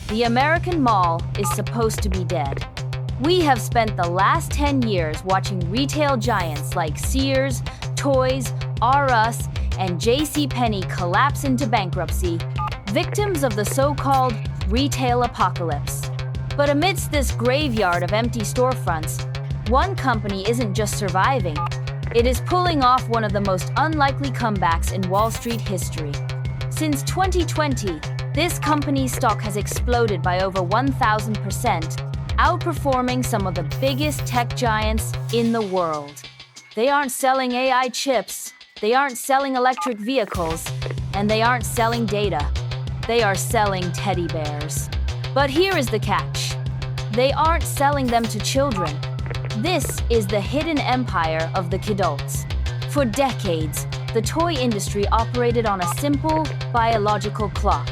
The American mall is supposed to be dead. We have spent the last 10 years watching retail giants like Sears, Toys, R Us, and JCPenney collapse into bankruptcy, victims of the so-called retail apocalypse. But amidst this graveyard of empty storefronts, one company isn't just surviving, it is pulling off one of the most unlikely comebacks in Wall Street history. Since 2020, this company's stock has exploded by over 1,000%, outperforming some of the biggest tech giants in the world. They aren't selling AI chips, they aren't selling electric vehicles, and they aren't selling data. They are selling teddy bears. But here is the catch. They aren't selling them to children. This is the hidden empire of the Kidults. For decades, the toy industry operated on a simple, biological clock.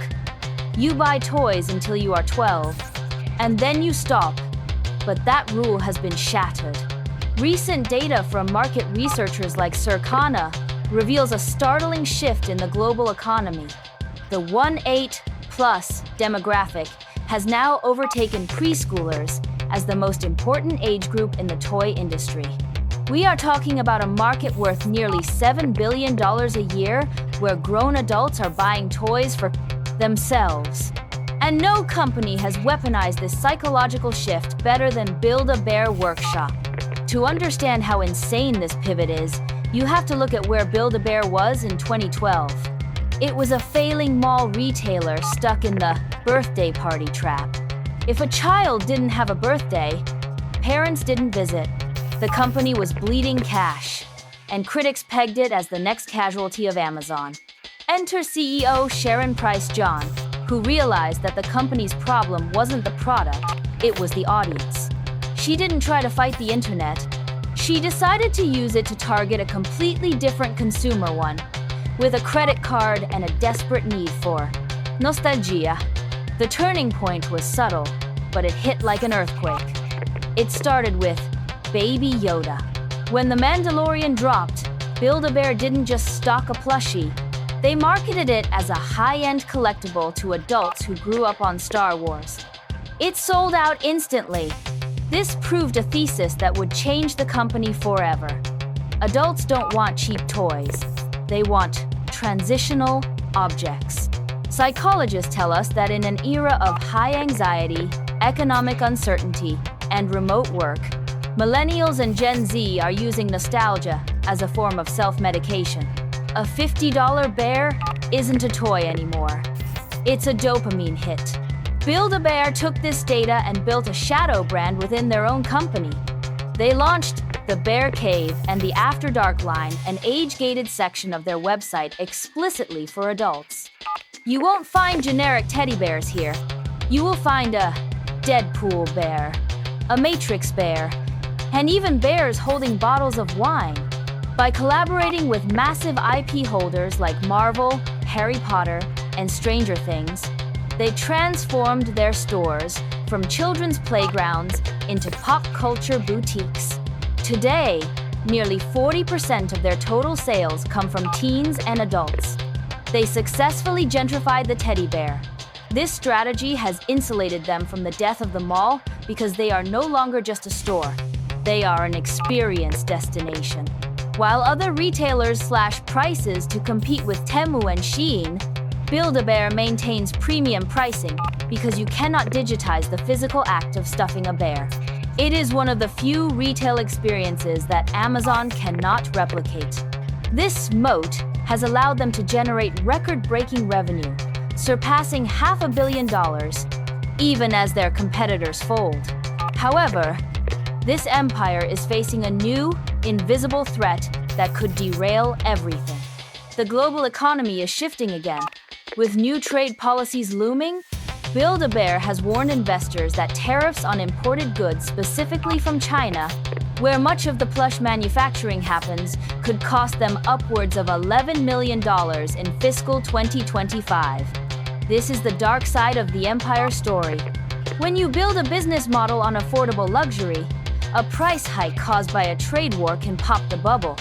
You buy toys until you are 12, and then you stop. But that rule has been shattered. Recent data from market researchers like Circana reveals a startling shift in the global economy. The 1-8+ demographic has now overtaken preschoolers as the most important age group in the toy industry. We are talking about a market worth nearly $7 billion a year where grown adults are buying toys for themselves. And no company has weaponized this psychological shift better than Build-A-Bear Workshop. To understand how insane this pivot is, you have to look at where Build-A-Bear was in 2012. It was a failing mall retailer stuck in the birthday party trap. If a child didn't have a birthday, parents didn't visit. The company was bleeding cash, and critics pegged it as the next casualty of Amazon. Enter CEO Sharon Price John, who realized that the company's problem wasn't the product, it was the audience. She didn't try to fight the internet. She decided to use it to target a completely different consumer one, with a credit card and a desperate need for nostalgia. The turning point was subtle, but it hit like an earthquake. It started with Baby Yoda. When The Mandalorian dropped, Build-A-Bear didn't just stock a plushie. They marketed it as a high-end collectible to adults who grew up on Star Wars. It sold out instantly. This proved a thesis that would change the company forever. Adults don't want cheap toys. They want transitional objects. Psychologists tell us that in an era of high anxiety, economic uncertainty, and remote work, millennials and Gen Z are using nostalgia as a form of self-medication. A $50 bear isn't a toy anymore. It's a dopamine hit. Build-A-Bear took this data and built a shadow brand within their own company. They launched the Bear Cave and the After Dark line, an age-gated section of their website explicitly for adults. You won't find generic teddy bears here. You will find a Deadpool bear, a Matrix bear, and even bears holding bottles of wine. By collaborating with massive IP holders like Marvel, Harry Potter, and Stranger Things, they transformed their stores from children's playgrounds into pop culture boutiques. Today, nearly 40% of their total sales come from teens and adults. They successfully gentrified the teddy bear. This strategy has insulated them from the death of the mall because they are no longer just a store. They are an experience destination. While other retailers slash prices to compete with Temu and Shein, Build-A-Bear maintains premium pricing because you cannot digitize the physical act of stuffing a bear. It is one of the few retail experiences that Amazon cannot replicate. This moat has allowed them to generate record-breaking revenue, surpassing $500 million, even as their competitors fold. However, this empire is facing a new, invisible threat that could derail everything. The global economy is shifting again. With new trade policies looming, Build-A-Bear has warned investors that tariffs on imported goods, specifically from China, where much of the plush manufacturing happens, could cost them upwards of $11 million in fiscal 2025. This is the dark side of the empire story. When you build a business model on affordable luxury, a price hike caused by a trade war can pop the bubble.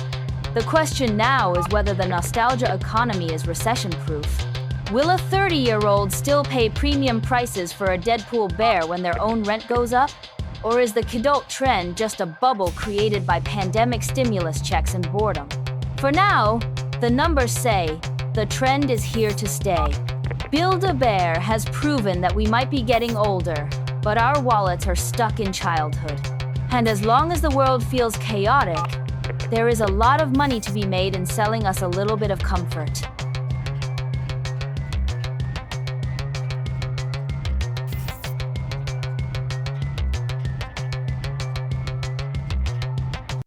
The question now is whether the nostalgia economy is recession-proof. Will a 30-year-old still pay premium prices for a Deadpool bear when their own rent goes up? Or is the Kidult trend just a bubble created by pandemic stimulus checks and boredom? For now, the numbers say the trend is here to stay. Build-A-Bear has proven that we might be getting older, but our wallets are stuck in childhood. And as long as the world feels chaotic, there is a lot of money to be made in selling us a little bit of comfort.